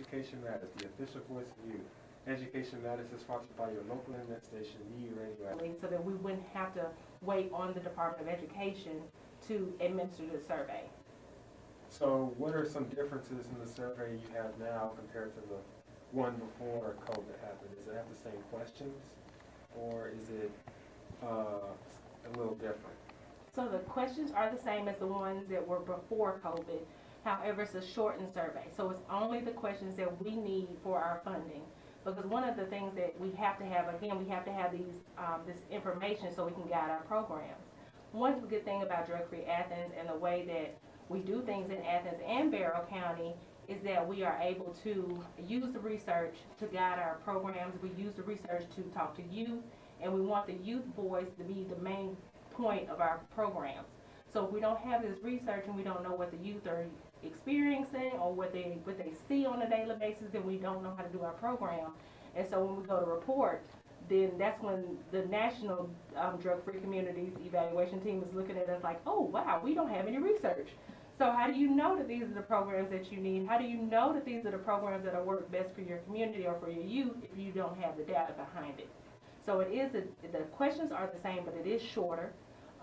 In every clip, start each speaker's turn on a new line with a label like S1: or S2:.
S1: Education Matters, the official voice of youth. Education Matters is sponsored by your local internet station, NEW Radio.
S2: So that we wouldn't have to wait on the Department of Education to administer the survey.
S1: So what are some differences in the survey you have now compared to the one before COVID happened? Does it have the same questions, or is it a little different?
S2: So the questions are the same as the ones that were before COVID. However, it's a shortened survey. So it's only the questions that we need for our funding. Because one of the things that we have to have, again, we have to have these this information so we can guide our programs. One good thing about Drug Free Athens and the way that we do things in Athens and Barrow County is that we are able to use the research to guide our programs. We use the research to talk to youth, and we want the youth voice to be the main point of our programs. So if we don't have this research and we don't know what the youth are experiencing or what they see on a daily basis, then we don't know how to do our program. And so when we go to report, then that's when the National Drug-Free Communities Evaluation Team is looking at us like, oh wow, we don't have any research. So how do you know that these are the programs that you need? How do you know that these are the programs that will work best for your community or for your youth if you don't have the data behind it? So it is, the questions are the same, but it is shorter.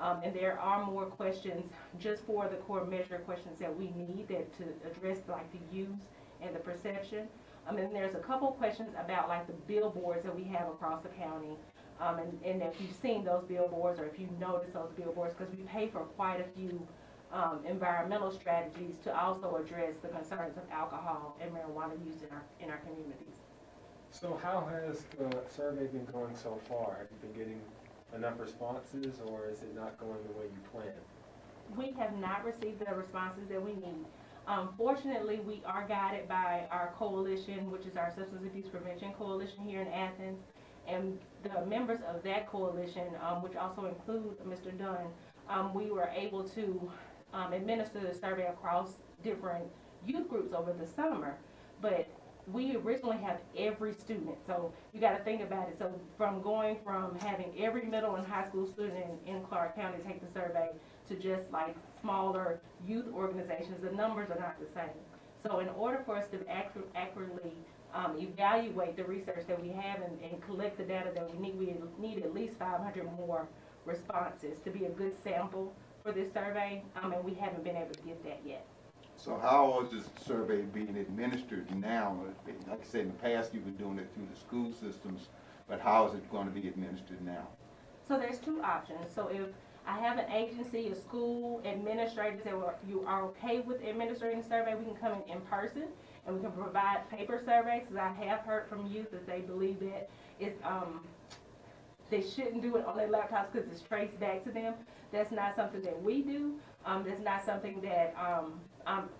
S2: And there are more questions just for the core measure questions that we need that to address like the use and the perception. And there's a couple questions about like the billboards that we have across the county. And if you've seen those billboards or if you notice those billboards, because we pay for quite a few environmental strategies to also address the concerns of alcohol and marijuana use in our communities.
S1: So how has the survey been going so far? Have you been getting enough responses, or is it not going the way you planned?
S2: We have not received the responses that we need. Fortunately, we are guided by our coalition, which is our Substance Abuse Prevention Coalition here in Athens, and the members of that coalition, which also include Mr. Dunn, we were able to administer the survey across different youth groups over the summer, but we originally have every student, so you got to think about it. So from going from having every middle and high school student in Clark County take the survey to just like smaller youth organizations, the numbers are not the same. So in order for us to accurately evaluate the research that we have and collect the data that we need at least 500 more responses to be a good sample for this survey, and we haven't been able to get that yet.
S3: So how is this survey being administered now? Like I said, in the past you've been doing it through the school systems, but how is it going to be administered now?
S2: So there's two options. So if I have an agency, a school administrator that you are okay with administrating the survey, we can come in person and we can provide paper surveys, because I have heard from youth that they believe that it's, they shouldn't do it on their laptops because it's traced back to them. That's not something that we do. That's not something that,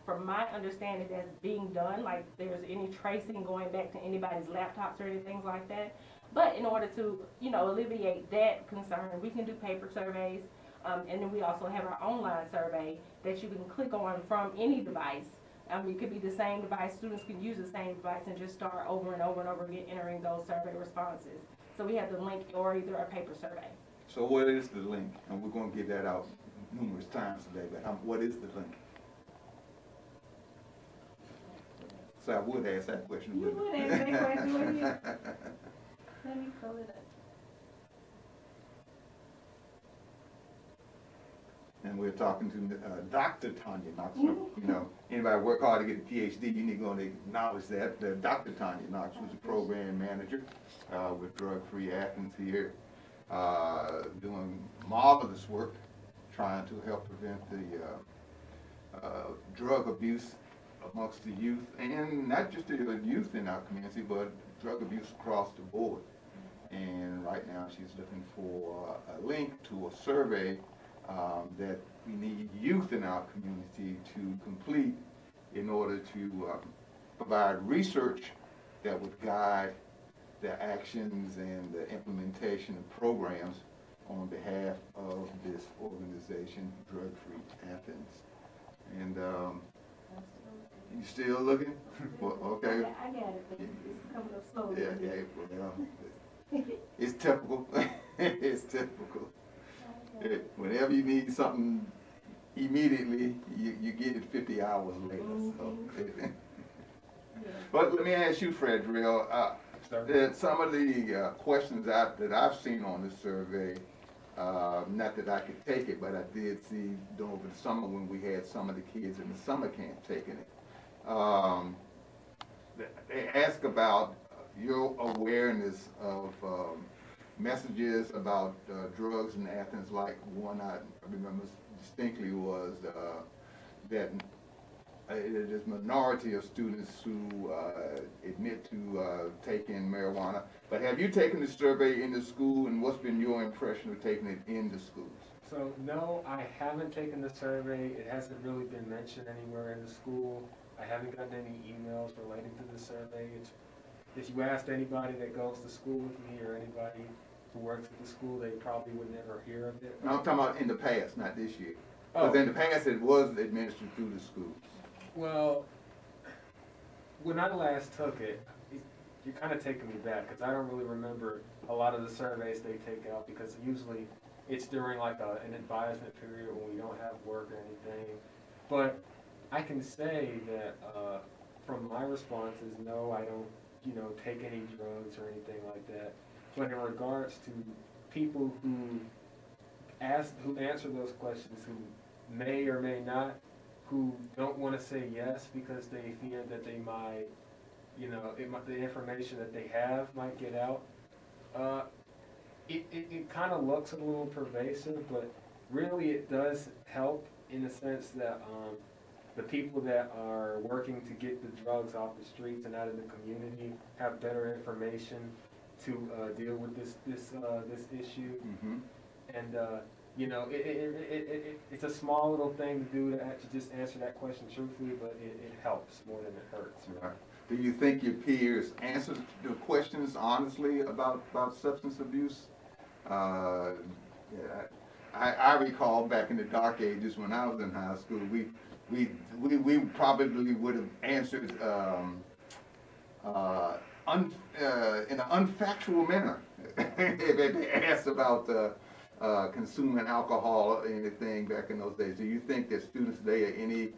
S2: from my understanding, that's being done, like there's any tracing going back to anybody's laptops or anything like that. But in order to, alleviate that concern, we can do paper surveys, and then we also have our online survey that you can click on from any device. It could be the same device. Students can use the same device and just start over and over and over again entering those survey responses. So we have the link or either a paper survey.
S3: So what is the link? And we're going to get that out numerous times today, but what is the link? So I would ask that question.
S2: You would ask that question, wouldn't you? Let me pull it up.
S3: And we're talking to Dr. Tonya Knox. Anybody work hard to get a PhD, you need to go and acknowledge that. Dr. Tonya Knox, who's a program manager with Drug Free Athens here, doing marvelous work, trying to help prevent the drug abuse amongst the youth, and not just the youth in our community, but drug abuse across the board. And right now she's looking for a link to a survey that we need youth in our community to complete in order to provide research that would guide the actions and the implementation of programs on behalf of this organization, Drug Free Athens. And you still looking? Well, okay.
S2: I got it. It's coming up slowly.
S3: Yeah, it's typical. It's typical. Whenever you need something immediately, you get it 50 hours later. So. But let me ask you, Frederill, some of the questions that I've seen on the survey, not that I could take it, but I did see over the summer when we had some of the kids in the summer camp taking it. They ask about your awareness of messages about drugs in Athens. Like one I remember distinctly was that there's a minority of students who admit to taking marijuana. But have you taken the survey in the school, and what's been your impression of taking it in the schools?
S1: So no, I haven't taken the survey. It hasn't really been mentioned anywhere in the school. I haven't gotten any emails relating to the survey. If you asked anybody that goes to school with me or anybody who works at the school, they probably would never hear of it.
S3: No, I'm talking about in the past, not this year.
S1: Oh.
S3: Because in the past it was administered through the schools.
S1: Well, when I last took it, you're kind of taking me back because I don't really remember a lot of the surveys they take out because usually it's during like an advisement period when we don't have work or anything. But I can say that from my responses, no, I don't, take any drugs or anything like that. But in regards to people who answer those questions, who may or may not, who don't want to say yes because they fear that they might, the information that they have might get out. It kind of looks a little pervasive, but really it does help in the sense that the people that are working to get the drugs off the streets and out of the community have better information to deal with this issue. Mm-hmm. And it's a small little thing to do to just answer that question truthfully, but it helps more than it hurts.
S3: Right. Do you think your peers answer the questions honestly about substance abuse? I recall back in the dark ages when I was in high school, we probably would have answered in an unfactual manner if they asked about consuming alcohol or anything back in those days. Do you think that students today are any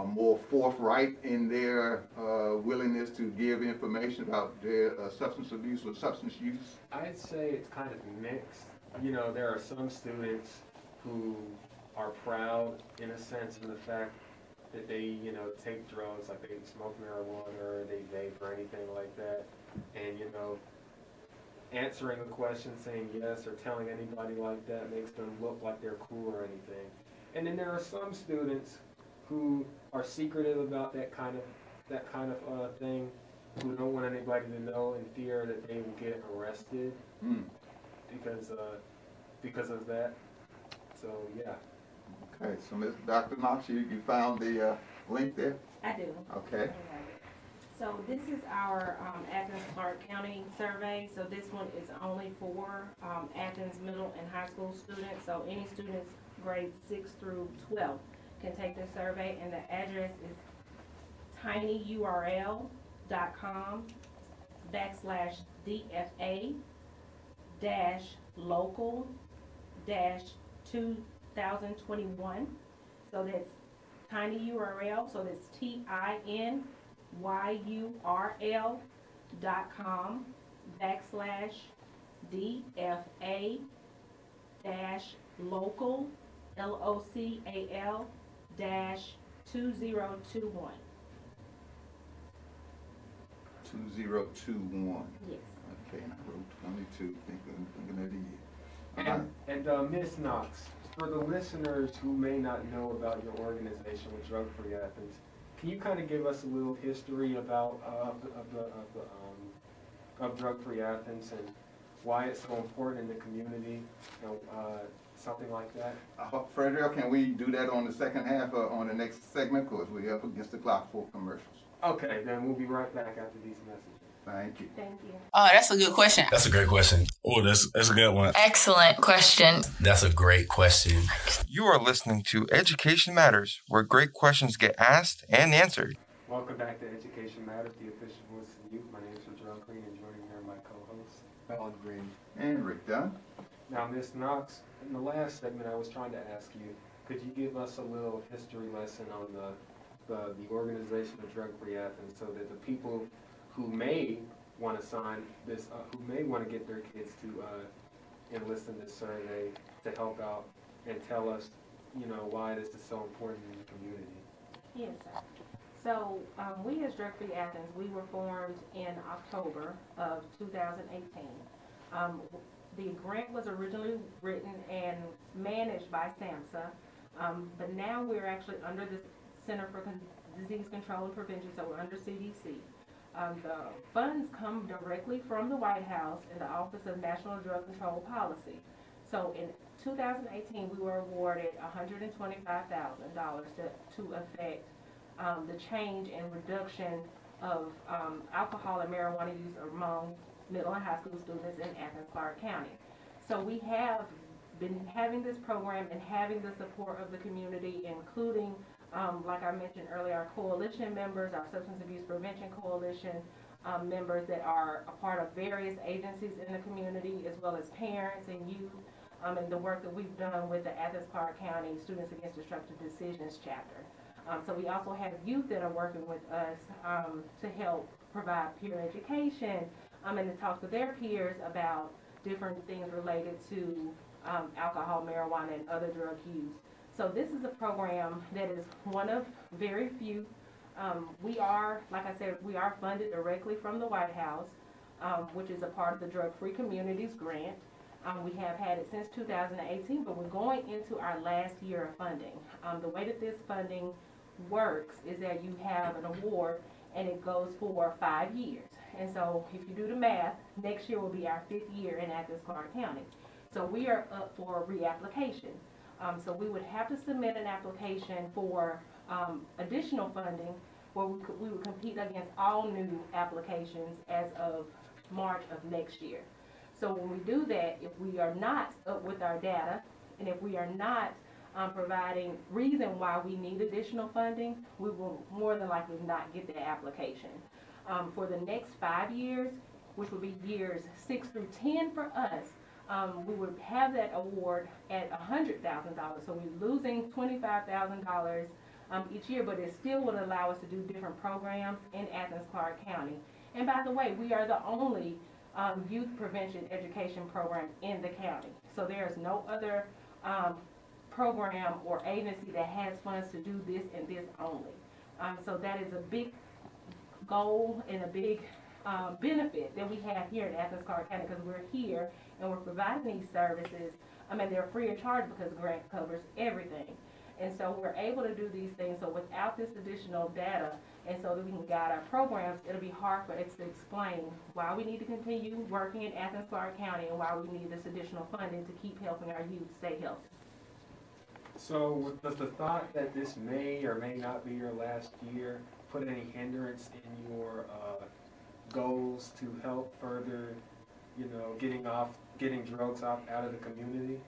S3: more forthright in their willingness to give information about their substance abuse or substance use?
S1: I'd say it's kind of mixed. There are some students who are proud in a sense of the fact that they, take drugs, like they smoke marijuana or they vape or anything like that. And, answering a question saying yes or telling anybody like that makes them look like they're cool or anything. And then there are some students who are secretive about that kind of thing, who don't want anybody to know in fear that they will get arrested because of that. So yeah.
S3: Okay, so Ms. Dr. Knox, you found the link there?
S2: I do.
S3: Okay.
S2: So this is our Athens Clark County survey. So this one is only for Athens middle and high school students. So any students grades 6 through 12 can take this survey, and the address is tinyurl.com/local-2021. So that's tinyurl. So that's TINYURL.com/DFA-local-2021.
S3: 2021.
S2: Yes.
S3: Okay, and I wrote 22, thinking of the year.
S1: And Ms. Knox, for the listeners who may not know about your organization with Drug Free Athens, can you kind of give us a little history about of Drug Free Athens and why it's so important in the community, something like that?
S3: Frederick, can we do that on the second half on the next segment, because we're up against the clock for commercials?
S1: Okay, then we'll be right back after these messages.
S3: Thank you.
S2: Thank you.
S4: Oh, that's a good question.
S5: That's a great question. Oh, that's a good one.
S4: Excellent question.
S5: That's a great question.
S6: You are listening to Education Matters, where great questions get asked and answered.
S1: Welcome back to Education Matters, the official voice of youth. My name is John Green, and joining me are my co-hosts, Alan Green
S3: and Rick Dunn.
S1: Now, Ms. Knox, in the last segment, I was trying to ask you, could you give us a little history lesson on the organization of Drug Free Athens, so that the people who may want to sign this, who may want to get their kids to enlist in this survey to help out and tell us, you know, why this is so important in the community.
S2: Yes, sir. So we as Drug Free Athens, we were formed in October of 2018. The grant was originally written and managed by SAMHSA, but now we're actually under the Center for Disease Control and Prevention, so we're under CDC. The funds come directly from the White House and the Office of National Drug Control Policy. So in 2018, we were awarded $125,000 to affect the change and reduction of alcohol and marijuana use among middle and high school students in Athens, Clarke County. So we have been having this program and having the support of the community, including, like I mentioned earlier, our coalition members, our Substance Abuse Prevention Coalition members that are a part of various agencies in the community, as well as parents and youth, and the work that we've done with the Athens, Clarke County Students Against Destructive Decisions chapter. So we also have youth that are working with us to help provide peer education and to talk to their peers about different things related to alcohol, marijuana, and other drug use. So this is a program that is one of very few. We are, like I said, we are funded directly from the White House, which is a part of the Drug Free Communities Grant. We have had it since 2018, but we're going into our last year of funding. The way that this funding works is that you have an award and it goes for 5 years. And so if you do the math, next year will be our 5th year in Athens, Clarke County. So we are up for reapplication. So we would have to submit an application for additional funding where we would compete against all new applications as of March of next year. So when we do that, if we are not up with our data, and if we are not providing reason why we need additional funding, we will more than likely not get the application. For the next 5 years, which would be years 6 through 10 for us, we would have that award at $100,000. So we're losing $25,000 each year, but it still would allow us to do different programs in Athens, Clarke County. And by the way, we are the only youth prevention education program in the county. So there is no other program or agency that has funds to do this and this only. So that is a big goal and a big benefit that we have here in Athens, Clarke County, because we're here and we're providing these services. I mean, they're free of charge because the grant covers everything. And so we're able to do these things. So without this additional data, and so that we can guide our programs, it'll be hard for us to explain why we need to continue working in Athens, Clarke County, and why we need this additional funding to keep helping our youth stay healthy.
S1: So does the thought that this may or may not be your last year put any hindrance in your goals to help further, you know, getting drugs out of the community?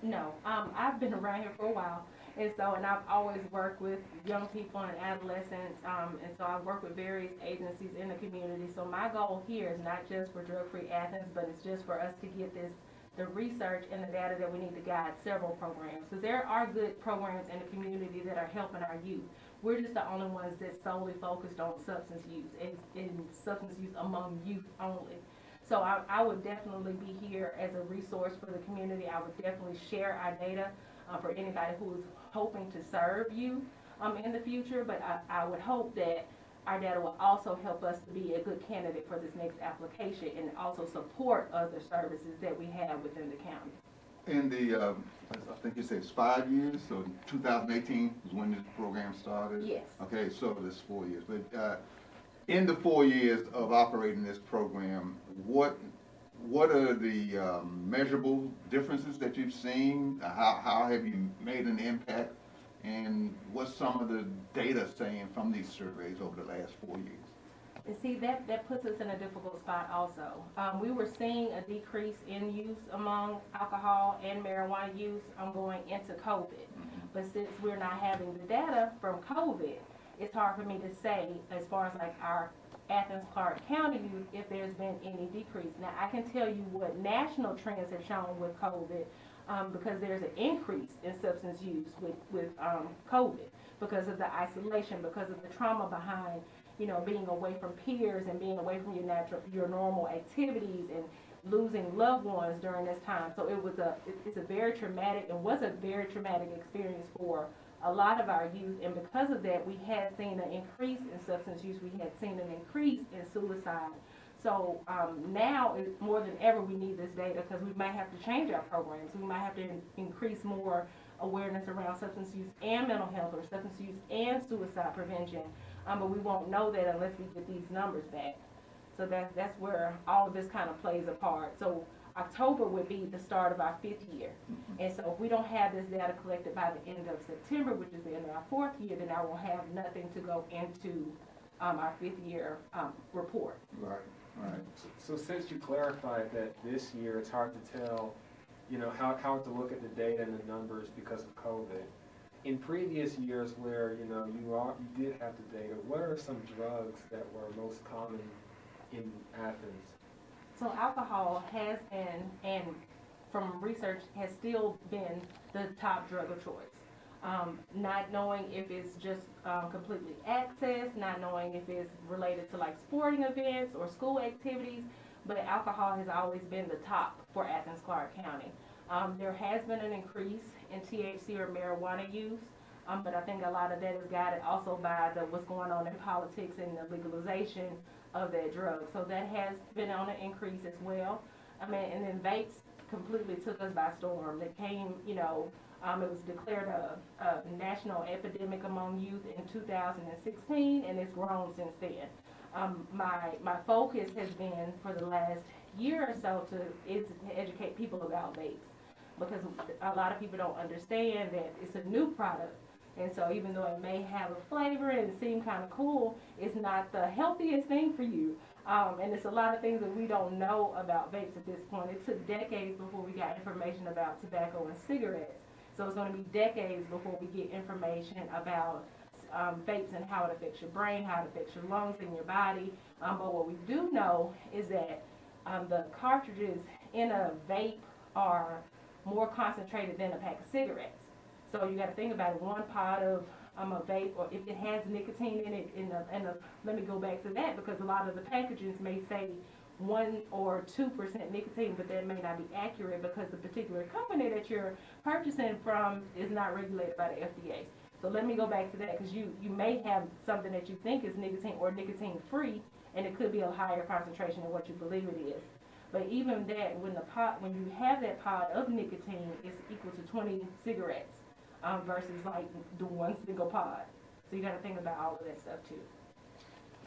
S2: No, I've been around here for a while, and I've always worked with young people and adolescents, and so I've worked with various agencies in the community. So my goal here is not just for Drug Free Athens, but it's just for us to get the research and the data that we need to guide several programs, because there are good programs in the community that are helping our youth. We're just the only ones that solely focused on substance use and substance use among youth only. So I would definitely be here as a resource for the community. I would definitely share our data for anybody who is hoping to serve you in the future, but I would hope that our data will also help us to be a good candidate for this next application and also support other services that we have within the county.
S3: In the, I think you said it's 5 years, so 2018 is when this program started?
S2: Yes.
S3: Okay, so it's 4 years. But in the 4 years of operating this program, what are the measurable differences that you've seen? How have you made an impact? And what's some of the data saying from these surveys over the last 4 years?
S2: And see, that puts us in a difficult spot also. We were seeing a decrease in use among alcohol and marijuana use going into COVID. But since we're not having the data from COVID, it's hard for me to say, as far as like our Athens, Clarke County youth, if there's been any decrease. Now, I can tell you what national trends have shown with COVID. because there's an increase in substance use with COVID because of the isolation, because of the trauma behind, being away from peers and being away from your normal activities and losing loved ones during this time. So it's a very traumatic and was a very traumatic experience for a lot of our youth, and because of that, we had seen an increase in substance use. We had seen an increase in suicide. So now, more than ever, we need this data because we might have to change our programs. We might have to increase more awareness around substance use and mental health, or substance use and suicide prevention. But we won't know that unless we get these numbers back. So that's where all of this kind of plays a part. So October would be the start of our 5th year. And so if we don't have this data collected by the end of September, which is the end of our 4th year, then I will have nothing to go into our 5th year report.
S3: Right, right.
S1: So since you clarified that this year it's hard to tell, how to look at the data and the numbers because of COVID. In previous years where, you did have the data, what are some drugs that were most common in Athens?
S2: So alcohol has been, and from research, has still been the top drug of choice. Not knowing if it's just completely access, not knowing if it's related to like sporting events or school activities, but alcohol has always been the top for Athens, Clarke County. There has been an increase in THC or marijuana use, but I think a lot of that is guided also by what's going on in politics and the legalization of that drug. So that has been on an increase as well. And then vapes completely took us by storm. It came, it was declared a national epidemic among youth in 2016, and it's grown since then. My focus has been for the last year or so to educate people about vapes, because a lot of people don't understand that it's a new product. And so even though it may have a flavor and seem kind of cool, it's not the healthiest thing for you. And it's a lot of things that we don't know about vapes at this point. It took decades before we got information about tobacco and cigarettes. So it's going to be decades before we get information about vapes and how it affects your brain, how it affects your lungs and your body. But what we do know is that the cartridges in a vape are more concentrated than a pack of cigarettes. So you got to think about it. One pod of a vape, or if it has nicotine in it, let me go back to that, because a lot of the packages may say 1 or 2% nicotine, but that may not be accurate because the particular company that you're purchasing from is not regulated by the FDA. So let me go back to that, because you may have something that you think is nicotine or nicotine free, and it could be a higher concentration than what you believe it is. But even that, when you have that pod of nicotine, it's equal to 20 cigarettes. Versus like the one single pod. So you got to think about all of that stuff too.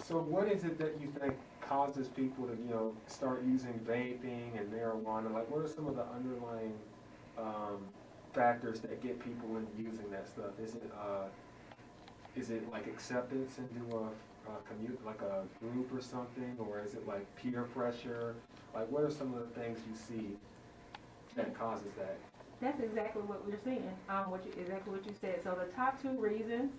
S1: So what is it that you think causes people to, start using vaping and marijuana? Like, what are some of the underlying factors that get people into using that stuff? Is it like acceptance into like a group or something, or is it like peer pressure? Like, what are some of the things you see that causes that?
S2: That's exactly what we're seeing, exactly what you said. So the top 2 reasons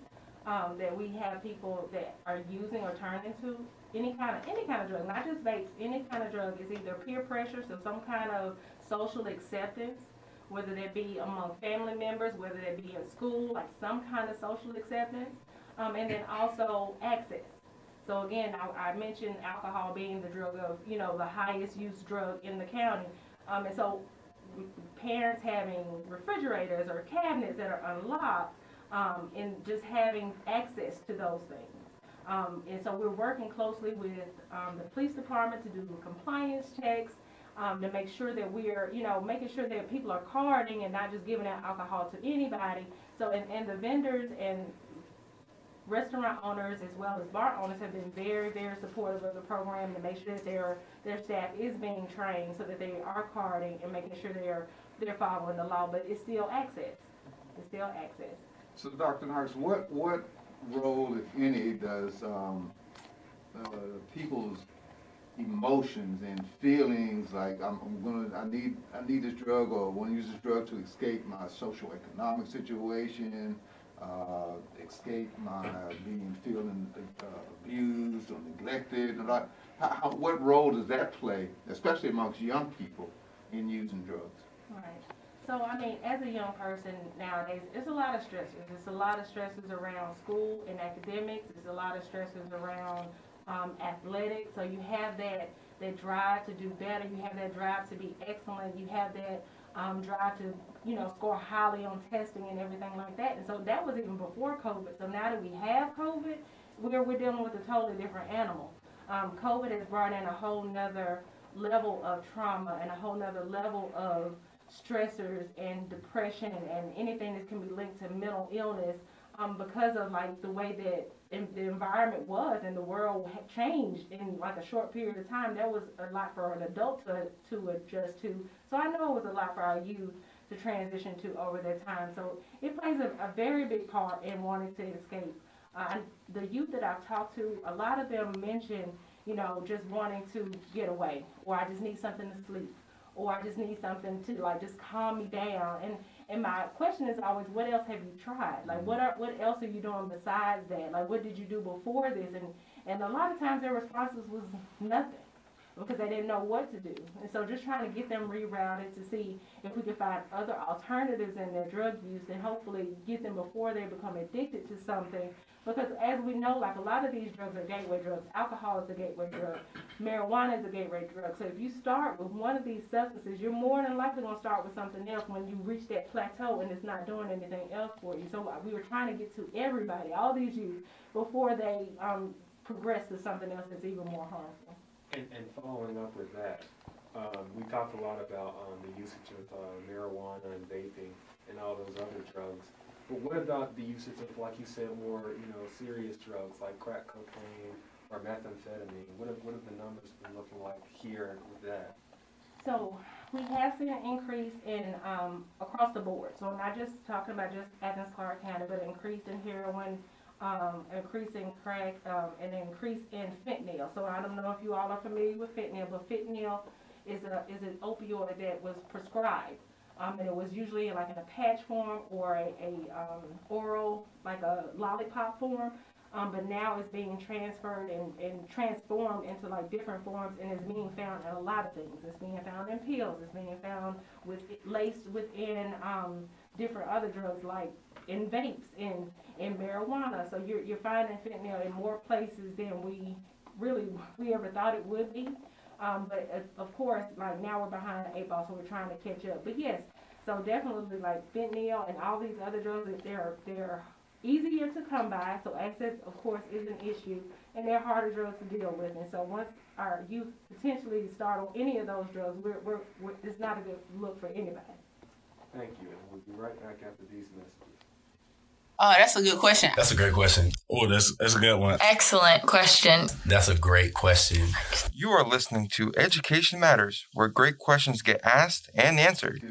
S2: that we have people that are using or turning to any kind of drug, not just vapes, any kind of drug, is either peer pressure, so some kind of social acceptance, whether that be among family members, whether that be in school, like some kind of social acceptance, and then also access. So again, I mentioned alcohol being the drug of, the highest use drug in the county, and so parents having refrigerators or cabinets that are unlocked, and just having access to those things. And so we're working closely with the police department to do compliance checks, to make sure that we're, making sure that people are carding and not just giving out alcohol to anybody. So, and the vendors and restaurant owners as well as bar owners have been very, very supportive of the program to make sure that their staff is being trained so that they are carding and making sure they're following the law. But it's still access. It's still access.
S3: So, Dr. Knox, what role, if any, does people's emotions and feelings, like I need this drug, or want to use this drug to escape my social economic situation, escape my feeling abused or neglected, what role does that play, especially amongst young people, in using drugs?
S2: Right. So, I mean, as a young person nowadays, it's a lot of stressors. It's a lot of stresses around school and academics. It's a lot of stresses around athletics. So you have that drive to do better. You have that drive to be excellent. You have that drive to, score highly on testing and everything like that. And so that was even before COVID. So now that we have COVID, we're dealing with a totally different animal. COVID has brought in a whole nother level of trauma and a whole nother level of stressors and depression and anything that can be linked to mental illness because of like the way that the environment was and the world had changed in like a short period of time. That was a lot for an adult to adjust to. So I know it was a lot for our youth to transition to over that time. So it plays a very big part in wanting to escape. The youth that I've talked to, a lot of them mention, just wanting to get away, or I just need something to sleep, or I just need something to like just calm me down. And my question is always, what else have you tried? Like, what else are you doing besides that? Like, what did you do before this? And a lot of times their responses was nothing, because they didn't know what to do. And so just trying to get them rerouted to see if we could find other alternatives in their drug use and hopefully get them before they become addicted to something. Because as we know, like a lot of these drugs are gateway drugs. Alcohol is a gateway drug. Marijuana is a gateway drug. So if you start with one of these substances, you're more than likely going to start with something else when you reach that plateau and it's not doing anything else for you. So we were trying to get to everybody, all these youth, before they progress to something else that's even more harmful.
S1: And following up with that, we talked a lot about the usage of marijuana and vaping and all those other drugs. But what about the usage of, like you said, more serious drugs like crack cocaine or methamphetamine? What have the numbers been looking like here with that?
S2: So we have seen an increase in across the board. So I'm not just talking about just Athens, Clark County, but an increase in heroin, increase in crack, and an increase in fentanyl. So I don't know if you all are familiar with fentanyl, but fentanyl is an opioid that was prescribed. And it was usually like in a patch form or a oral, like a lollipop form. But now it's being transferred and transformed into like different forms, and it's being found in a lot of things. It's being found in pills. It's being found laced within different other drugs, like in vapes, in marijuana. So you're finding fentanyl in more places than we ever thought it would be. But of course, like now we're behind the 8 ball, so we're trying to catch up. But yes, so definitely like fentanyl and all these other drugs, they're easier to come by. So access, of course, is an issue, and they're harder drugs to deal with. And so once our youth potentially start on any of those drugs, it's not a good look for anybody.
S1: Thank you, and we'll be right back after these messages.
S4: Oh, that's a good question.
S5: That's a great question. Oh, that's a good one.
S4: Excellent question.
S5: That's a great question.
S6: You are listening to Education Matters, where great questions get asked and answered.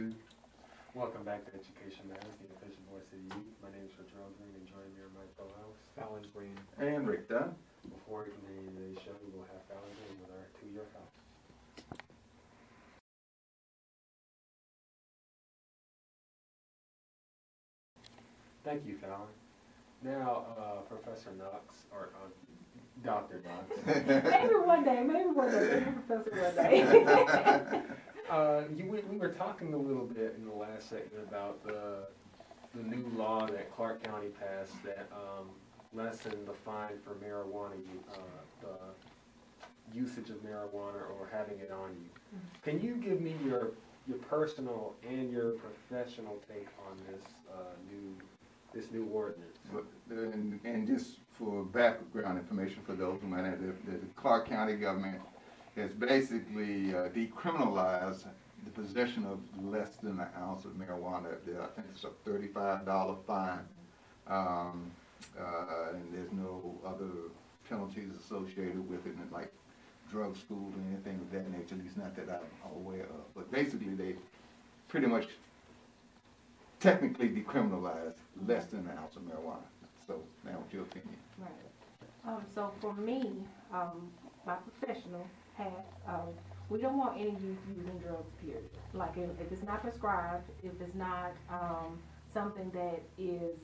S1: Welcome back to Education Matters, the official voice of the youth. My name is Latrell Green, and joining me are my co-hosts, Fallon Green.
S3: And Rick Dunn.
S1: Before we continue today's show, we will have Fallon Green with our To Your House. Thank you, Fallon. Now, Professor Knox, or Dr. Knox.
S2: Maybe one day, Professor one day.
S1: We were talking a little bit in the last segment about the new law that Clark County passed that lessened the fine for marijuana, the usage of marijuana or having it on you. Can you give me your personal and your professional take on this new ordinance?
S3: And just for background information for those who might have, the Clark County government has basically decriminalized the possession of less than an ounce of marijuana. I think it's a $35 fine, and there's no other penalties associated with it, like drug school or anything of that nature, at least not that I'm aware of. But basically they pretty much technically decriminalized less than an ounce of marijuana. So now what's your opinion?
S2: Right. So for me, my professional path, we don't want any youth using drugs, period. Like if it's not prescribed, if it's not something that is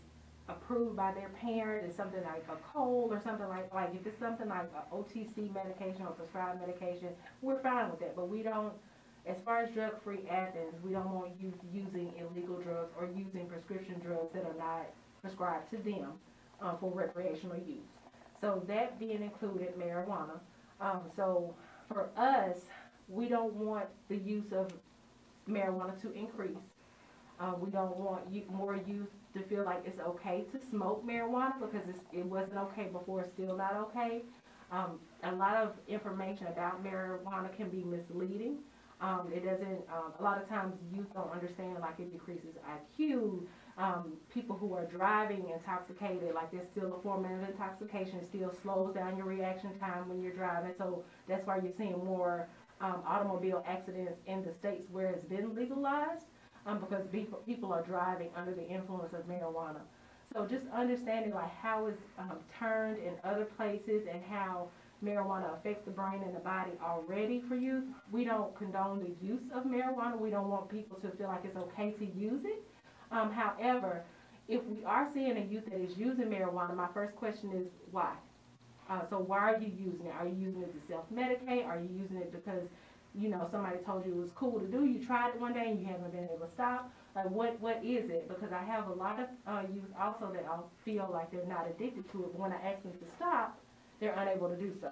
S2: approved by their parent, it's something like a cold or something like if it's something like a OTC medication or prescribed medication, we're fine with that. But we don't, as far as drug-free Athens, we don't want youth using illegal drugs or using prescription drugs that are not prescribed to them for recreational use. So that being included, marijuana. So for us, we don't want the use of marijuana to increase. We don't want more youth to feel like it's okay to smoke marijuana because it wasn't okay before, it's still not okay. A lot of information about marijuana can be misleading. It doesn't, a lot of times youth don't understand, like it decreases IQ. People who are driving intoxicated, like there's still a form of intoxication, still slows down your reaction time when you're driving. So that's why you're seeing more automobile accidents in the states where it's been legalized, because people are driving under the influence of marijuana. So just understanding like how it's turned in other places and how marijuana affects the brain and the body already for youth. We don't condone the use of marijuana. We don't want people to feel like it's okay to use it. However, if we are seeing a youth that is using marijuana, my first question is why? So why are you using it? Are you using it to self-medicate? Are you using it because, you know, somebody told you it was cool to do? You tried it one day and you haven't been able to stop? Like, what is it? Because I have a lot of youth also that I feel like they're not addicted to it, but when I ask them to stop, they're unable to do so.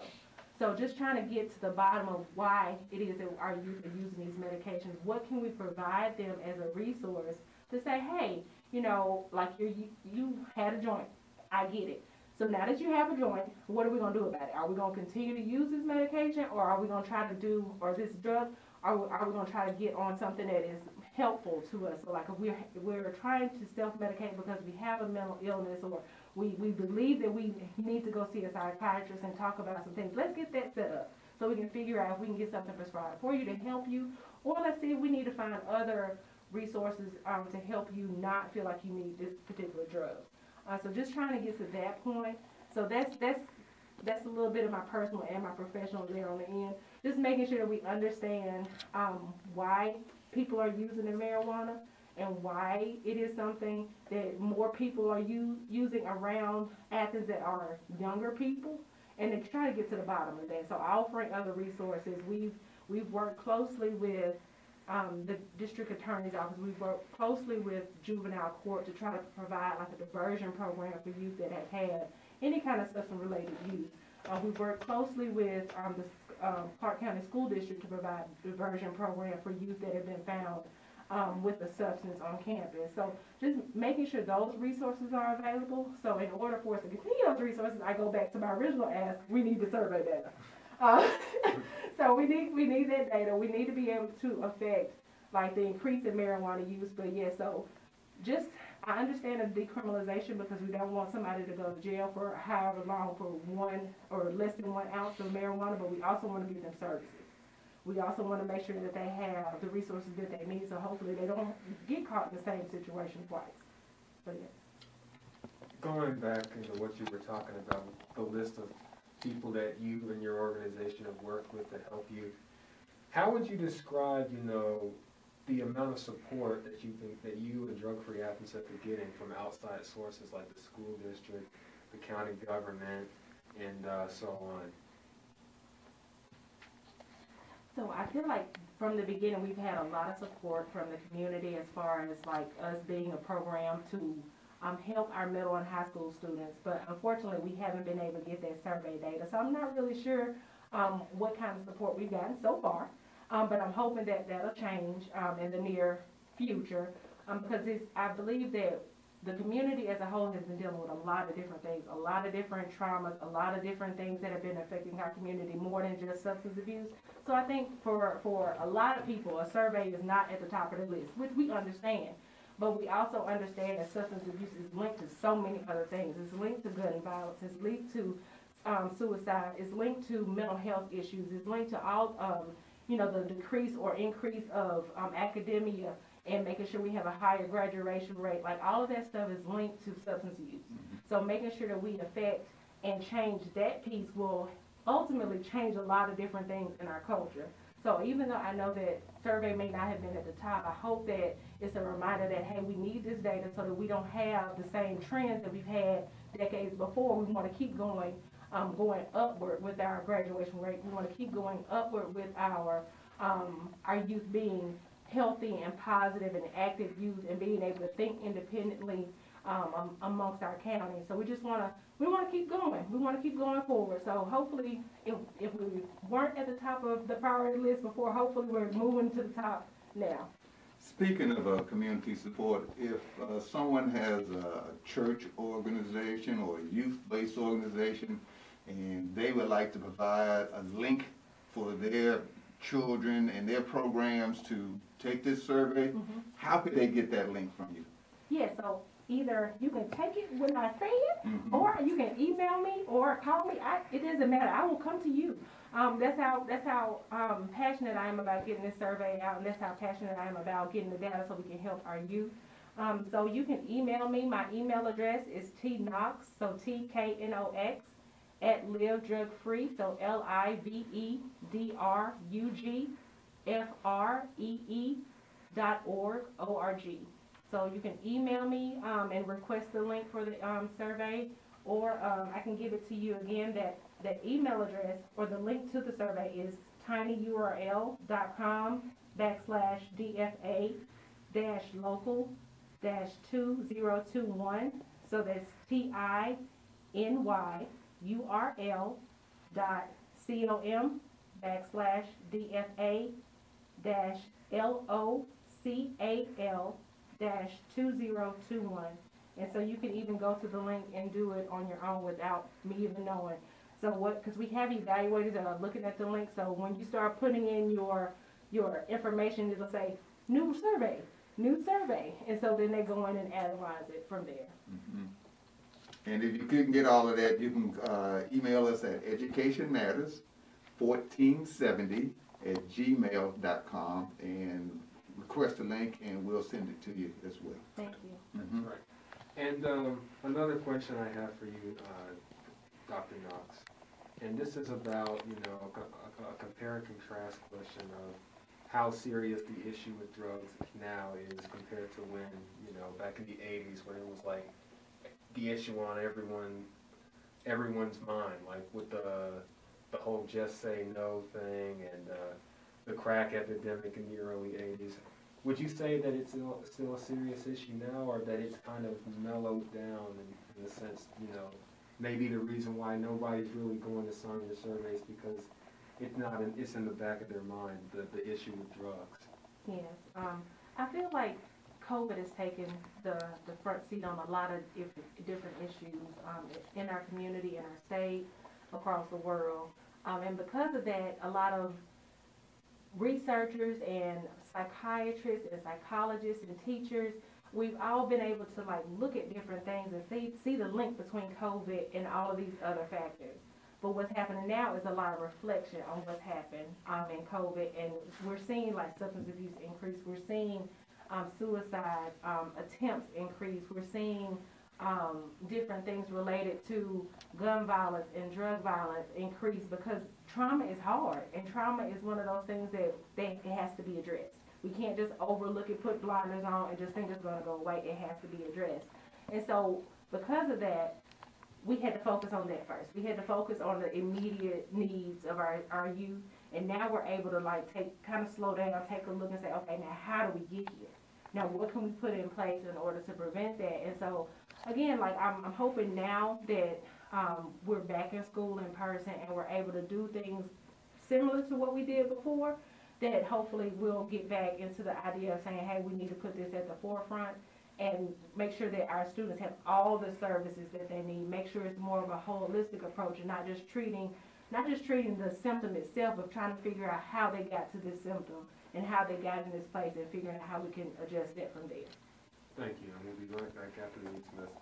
S2: So just trying to get to the bottom of why it is that our youth are using these medications. What can we provide them as a resource to say, hey, you know, like you had a joint. I get it. So now that you have a joint, what are we going to do about it? Are we going to continue to use this medication, or are we going to try to do, or this drug, are we going to try to get on something that is helpful to us? So like if we're trying to self-medicate because we have a mental illness, or we believe that we need to go see a psychiatrist and talk about some things, let's get that set up so we can figure out if we can get something prescribed for you to help you, or let's see if we need to find other resources to help you not feel like you need this particular drug. So just trying to get to that point. So that's a little bit of my personal and my professional there on the end. Just making sure that we understand why people are using the marijuana and why it is something that more people are using around Athens that are younger people, and to try to get to the bottom of that. So offering other resources. We've worked closely with the district attorney's office. We've worked closely with juvenile court to try to provide like a diversion program for youth that have had any kind of substance-related use. We've worked closely with the Clark County School District to provide diversion program for youth that have been found with a substance on campus. So just making sure those resources are available. So in order for us to continue those resources, I go back to my original ask, we need the survey data. So we need that data. We need to be able to affect like the increase in marijuana use. But yeah, so just I understand the decriminalization because we don't want somebody to go to jail for however long for 1 or less than 1 ounce of marijuana, but we also want to give them services. We also want to make sure that they have the resources that they need, so hopefully they don't get caught in the same situation twice. But yeah.
S1: Going back into what you were talking about, the list of people that you and your organization have worked with to help you, how would you describe, you know, the amount of support that you think that you and Drug Free Athens have been getting from outside sources like the school district, the county government, and so on?
S2: So I feel like from the beginning we've had a lot of support from the community as far as like us being a program to help our middle and high school students, but unfortunately we haven't been able to get that survey data. So I'm not really sure what kind of support we've gotten so far, but I'm hoping that that'll change in the near future because I believe that the community as a whole has been dealing with a lot of different things, a lot of different traumas, a lot of different things that have been affecting our community more than just substance abuse. So I think for a lot of people, a survey is not at the top of the list, which we understand. But we also understand that substance abuse is linked to so many other things. It's linked to gun violence. It's linked to suicide. It's linked to mental health issues. It's linked to all, you know, the decrease or increase of academia and making sure we have a higher graduation rate. Like all of that stuff is linked to substance use. So making sure that we affect and change that piece will ultimately change a lot of different things in our culture. So even though I know that survey may not have been at the top, I hope that it's a reminder that, hey, we need this data so that we don't have the same trends that we've had decades before. We want to keep going upward with our graduation rate. We want to keep going upward with our our youth being healthy and positive and active youth and being able to think independently amongst our county. So we want to keep going. We want to keep going forward. So hopefully, if we weren't at the top of the priority list before, hopefully we're moving to the top now.
S3: Speaking of community support, if someone has a church organization or a youth-based organization and they would like to provide a link for their children and their programs to take this survey, how could they get that link from you?
S2: Yeah, so either you can take it when I say it, or you can email me or call me. It doesn't matter. I will come to you. That's how passionate I am about getting this survey out, and that's how passionate I am about getting the data so we can help our youth. So you can email me. My email address is tknox, so tknox, at Live Drug Free, so LIVEDRUGFREE.org. So you can email me and request the link for the survey, or I can give it to you again. That email address or the link to the survey is tinyurl.com/dfa-local-2021. So that's tinyurl.com/dfa-local-2021. And so you can even go to the link and do it on your own without me even knowing. So because we have evaluators that are looking at the link, so when you start putting in your information, it'll say new survey, and so then they go in and analyze it from there.
S3: And if you couldn't get all of that, you can email us at educationmatters1470@gmail.com and request a link, and we'll send it to you as well.
S2: Thank you.
S1: That's right. And another question I have for you, Dr. Knox, and this is about, a compare and contrast question of how serious the issue with drugs now is compared to when, back in the 80s when it was like the issue on everyone's mind, like with the whole just say no thing and the crack epidemic in the early 80s. Would you say that it's still a serious issue now, or that it's kind of mellowed down in the sense, maybe the reason why nobody's really going to sign the surveys because it's in the back of their mind, the issue with drugs?
S2: Yes. I feel like COVID has taken the front seat on a lot of different issues in our community, in our state, across the world. And because of that, a lot of researchers and psychiatrists and psychologists and teachers, we've all been able to look at different things and see the link between COVID and all of these other factors. But what's happening now is a lot of reflection on what's happened in COVID, and we're seeing substance abuse increase. We're seeing suicide attempts increase. We're seeing different things related to gun violence and drug violence increase because trauma is hard, and trauma is one of those things that it has to be addressed. We can't just overlook it, put blinders on, and just think it's going to go away. It has to be addressed. And so because of that, we had to focus on that first. We had to focus on the immediate needs of our youth, and now we're able to slow down, take a look and say, okay, now how do we get here? Now what can we put in place in order to prevent that? And so again, I'm hoping now that we're back in school in person and we're able to do things similar to what we did before, that hopefully we'll get back into the idea of saying, hey, we need to put this at the forefront and make sure that our students have all the services that they need. Make sure it's more of a holistic approach and not just treating the symptom itself, but trying to figure out how they got to this symptom and how they got in this place and figuring out how we can adjust that from there.
S1: Thank you. I'm going to be right back after these messages.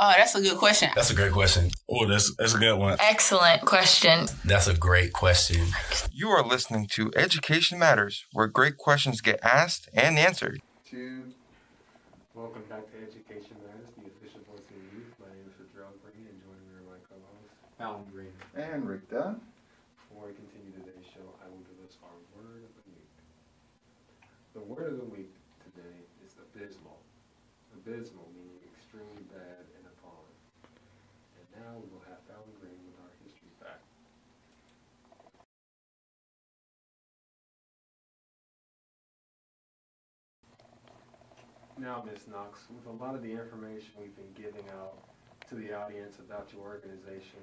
S4: Oh, that's a good question.
S5: That's a great question. Oh, that's a good one.
S4: Excellent question.
S5: That's a great question.
S6: You are listening to Education Matters, where great questions get asked and answered.
S1: Welcome back to Education Matters, the official voice of the youth. My name is Drug Free, and joining me are my co-hosts,
S7: Alan Green.
S3: And Rick Dunn.
S1: Before we continue today's show, I will give us our word of the week. The word of the week today is abysmal. Abysmal meaning extremely bad and appalling. And now we will have Alan Green with our history fact. Now, Ms. Knox, with a lot of the information we've been giving out to the audience about your organization,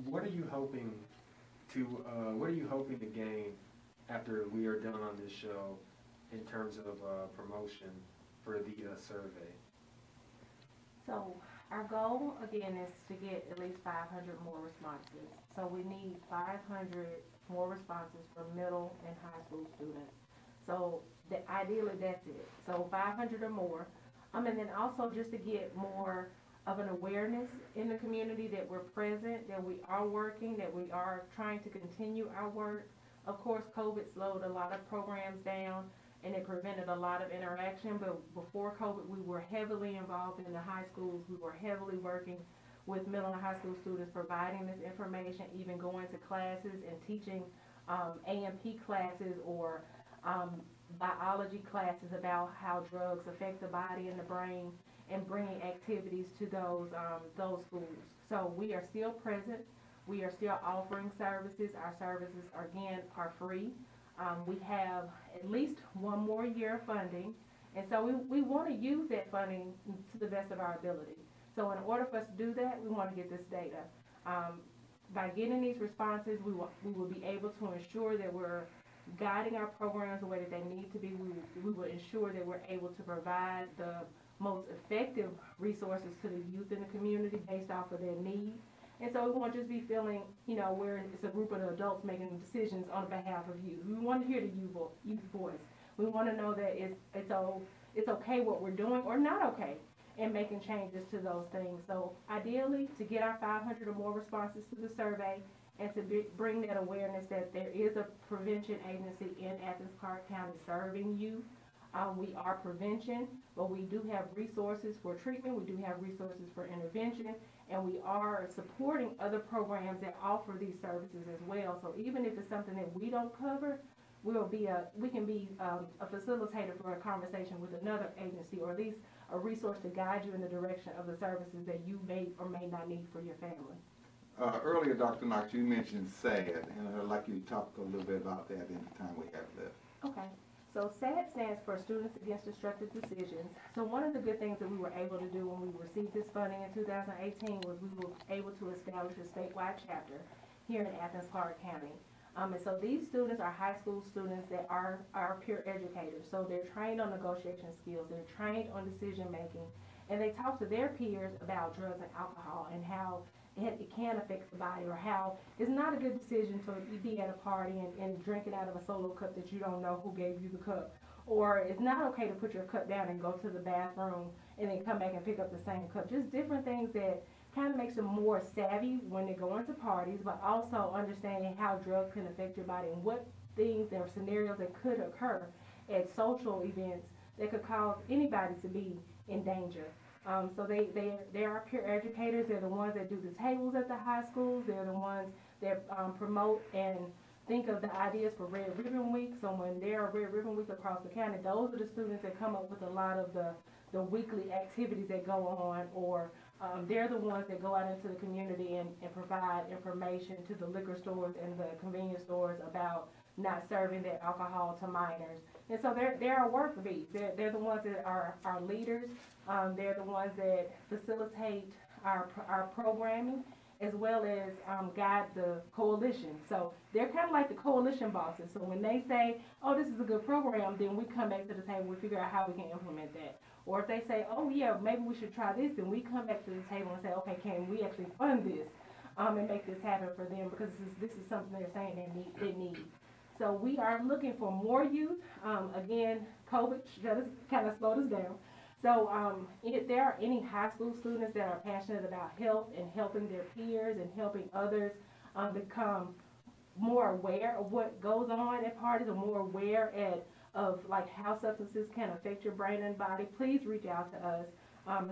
S1: what are you hoping to gain after we are done on this show in terms of promotion for the survey?
S2: So our goal, again, is to get at least 500 more responses. So we need 500 more responses from middle and high school students. So ideally, that's it. So 500 or more. And then also just to get more of an awareness in the community that we're present, that we are working, that we are trying to continue our work. Of course, COVID slowed a lot of programs down and it prevented a lot of interaction, but before COVID, we were heavily involved in the high schools. We were heavily working with middle and high school students, providing this information, even going to classes and teaching AMP classes or biology classes about how drugs affect the body and the brain, and bringing activities to those schools. So we are still present. We are still offering services. Our services, again, are free. We have at least one more year of funding, and so we want to use that funding to the best of our ability. So in order for us to do that, we want to get this data. By getting these responses, we will be able to ensure that we're guiding our programs the way that they need to be. We will ensure that we're able to provide the most effective resources to the youth in the community based off of their needs. And so we won't just be feeling, where it's a group of adults making decisions on behalf of youth. We want to hear the youth voice. We want to know that it's okay what we're doing or not okay, and making changes to those things. So ideally, to get our 500 or more responses to the survey, and to bring that awareness that there is a prevention agency in Athens Clarke County serving youth. We are prevention, but we do have resources for treatment, we do have resources for intervention, and we are supporting other programs that offer these services as well. So even if it's something that we don't cover, we can be a facilitator for a conversation with another agency, or at least a resource to guide you in the direction of the services that you may or may not need for your family.
S3: Earlier, Dr. Knox, you mentioned SAD, and I'd like you to talk a little bit about that in the time we have left.
S2: Okay. So SAD stands for Students Against Destructive Decisions. So one of the good things that we were able to do when we received this funding in 2018 was we were able to establish a statewide chapter here in Athens Clarke County. And so these students are high school students that are peer educators. So they're trained on negotiation skills, they're trained on decision making, and they talk to their peers about drugs and alcohol and how it can affect the body, or how it's not a good decision to be at a party and drink it out of a solo cup that you don't know who gave you the cup. Or it's not okay to put your cup down and go to the bathroom and then come back and pick up the same cup. Just different things that kind of makes them more savvy when they go into parties, but also understanding how drugs can affect your body and what things or scenarios that could occur at social events that could cause anybody to be in danger. So they are peer educators. They're the ones that do the tables at the high schools. They're the ones that promote and think of the ideas for Red Ribbon Week. So when there are Red Ribbon Week across the county, those are the students that come up with a lot of the weekly activities that go on, or they're the ones that go out into the community and provide information to the liquor stores and the convenience stores about not serving their alcohol to minors. And so they're our work bees. They're the ones that are our leaders. They're the ones that facilitate our programming, as well as guide the coalition. So they're kind of like the coalition bosses. So when they say, oh, this is a good program, then we come back to the table, we figure out how we can implement that. Or if they say, oh yeah, maybe we should try this, then we come back to the table and say, okay, can we actually fund this and make this happen for them, because this is something they're saying they need. So we are looking for more youth. Again, COVID kind of slowed us down. So if there are any high school students that are passionate about health and helping their peers and helping others become more aware of what goes on at parties, or more aware of like how substances can affect your brain and body, please reach out to us.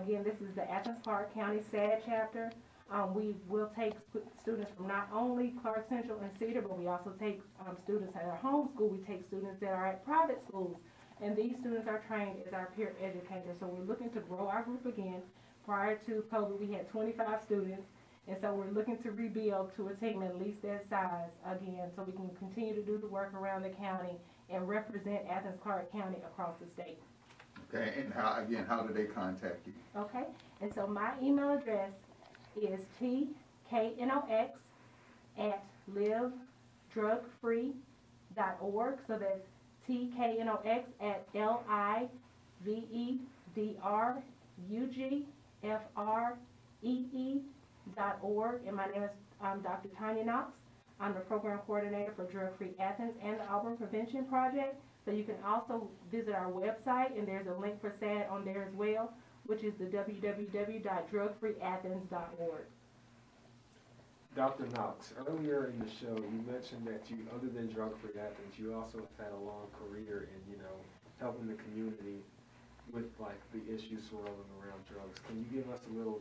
S2: Again, this is the Athens Clarke County SAD chapter. We will take students from not only Clarke Central and Cedar, but we also take students at our home school. We take students that are at private schools. And these students are trained as our peer educators. So we're looking to grow our group again. Prior to COVID, we had 25 students. And so we're looking to rebuild to a team at least that size again, so we can continue to do the work around the county and represent Athens Clarke County across the state.
S3: Okay, and how do they contact you?
S2: Okay, and so my email address is tknox@livedrugfree.org. So that's tknox@livedrugfree.org. And my name is Dr. Tonya Knox. I'm the program coordinator for Drug Free Athens and the Auburn Prevention Project. So you can also visit our website, and there's a link for SAD on there as well, which is the www.drugfreeathens.org.
S1: Dr. Knox, earlier in the show, you mentioned that you, other than Drug Free Athens, you also have had a long career in, helping the community with like the issues swirling around drugs. Can you give us a little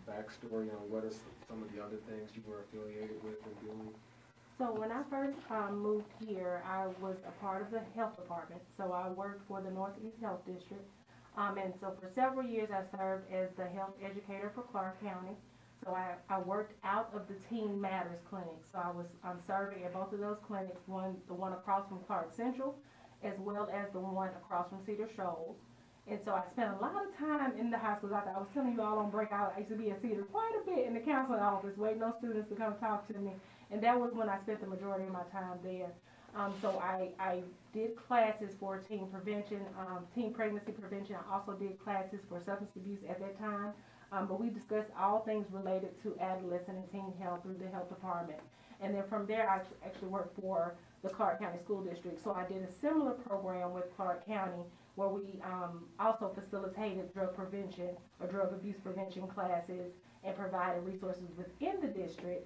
S1: backstory on what are some of the other things you were affiliated with and doing?
S2: So when I first moved here, I was a part of the health department. So I worked for the Northeast Health District. And so for several years, I served as the health educator for Clark County. So I worked out of the Teen Matters clinic. So I'm serving at both of those clinics, the one across from Clark Central, as well as the one across from Cedar Shoals. And so I spent a lot of time in the high schools. I was telling you all on break, I used to be at Cedar quite a bit in the counseling office, waiting on students to come talk to me. And that was when I spent the majority of my time there. So I did classes for teen prevention, teen pregnancy prevention. I also did classes for substance abuse at that time. But we discussed all things related to adolescent and teen health through the health department. And then from there, I actually worked for the Clark County School District. So I did a similar program with Clark County where we also facilitated drug prevention or drug abuse prevention classes and provided resources within the district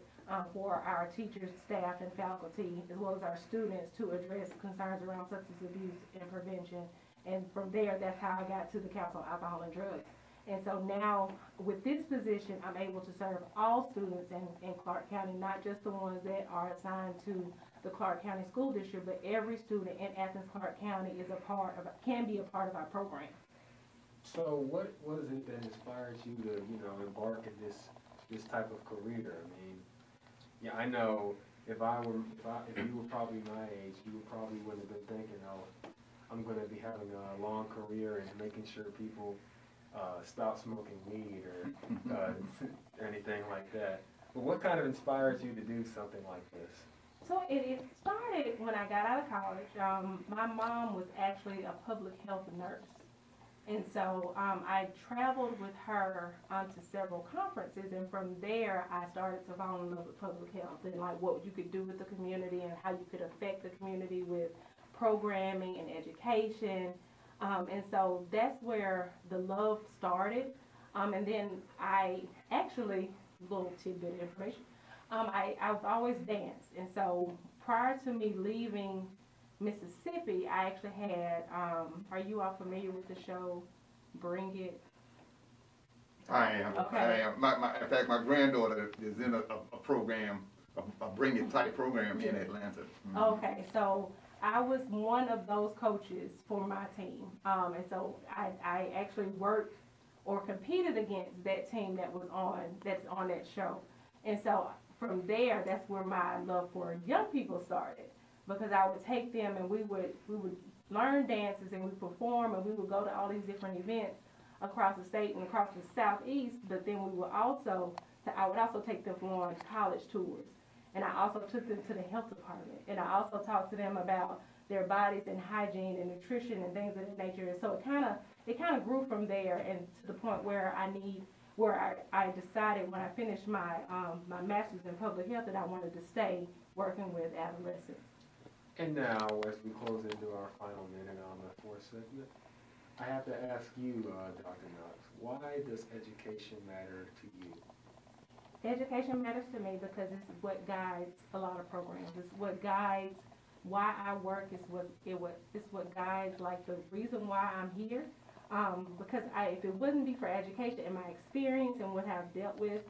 S2: for our teachers, staff, and faculty, as well as our students, to address concerns around substance abuse and prevention. And from there, that's how I got to the Council on Alcohol and Drugs. And so now, with this position, I'm able to serve all students in Clark County, not just the ones that are assigned to the Clark County School District, but every student in Athens, Clark County can be a part of our program.
S1: So what is it that inspires you to, embark in this type of career? I mean, yeah, I know if you were probably my age, you probably wouldn't have been thinking, oh, I'm going to be having a long career and making sure people stop smoking weed or anything like that. But what kind of inspires you to do something like this?
S2: So it started when I got out of college. My mom was actually a public health nurse. And so I traveled with her to several conferences, and from there I started to fall in love with public health and like what you could do with the community and how you could affect the community with programming and education. And so that's where the love started. And then I actually, little tidbit of information, I've always danced. And so prior to me leaving Mississippi, I actually had, are you all familiar with the show Bring It?
S3: I am.
S2: Okay.
S3: I am. In fact, my granddaughter is in a program, a Bring It type program in Atlanta. Mm-hmm.
S2: Okay, so I was one of those coaches for my team. And so I actually worked or competed against that team that's on that show. And so from there, that's where my love for young people started. Because I would take them and we would learn dances and we perform and we would go to all these different events across the state and across the southeast. But then I would also take them on college tours, and I also took them to the health department, and I also talked to them about their bodies and hygiene and nutrition and things of that nature. And so it kind of grew from there, and to the point where I decided when I finished my my master's in public health that I wanted to stay working with adolescents.
S1: And now, as we close into our final minute on the fourth segment, I have to ask you, Dr. Knox, why does education matter to you?
S2: Education matters to me because it's what guides a lot of programs. It's what guides why I work. It's what guides like the reason why I'm here. Because if it wouldn't be for education and my experience and what I've dealt with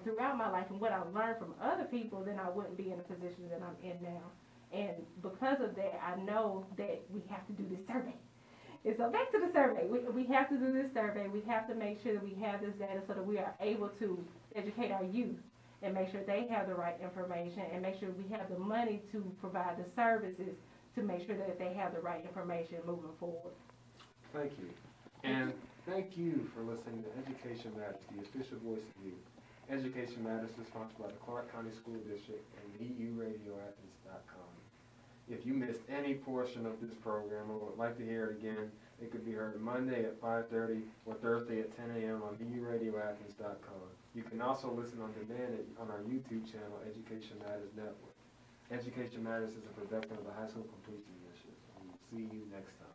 S2: throughout my life and what I've learned from other people, then I wouldn't be in the position that I'm in now. And because of that, I know that we have to do this survey. And so back to the survey. We have to do this survey. We have to make sure that we have this data so that we are able to educate our youth and make sure they have the right information and make sure we have the money to provide the services to make sure that they have the right information moving forward.
S1: Thank you. And thank you for listening to Education Matters, the official voice of youth. Education Matters is sponsored by the Clark County School District and EURadioAthens.com. If you missed any portion of this program or would like to hear it again, it could be heard Monday at 5:30 or Thursday at 10 a.m. on EURadioAthens.com. You can also listen on demand on our YouTube channel, Education Matters Network. Education Matters is a production of the High School Completion Initiative. We will see you next time.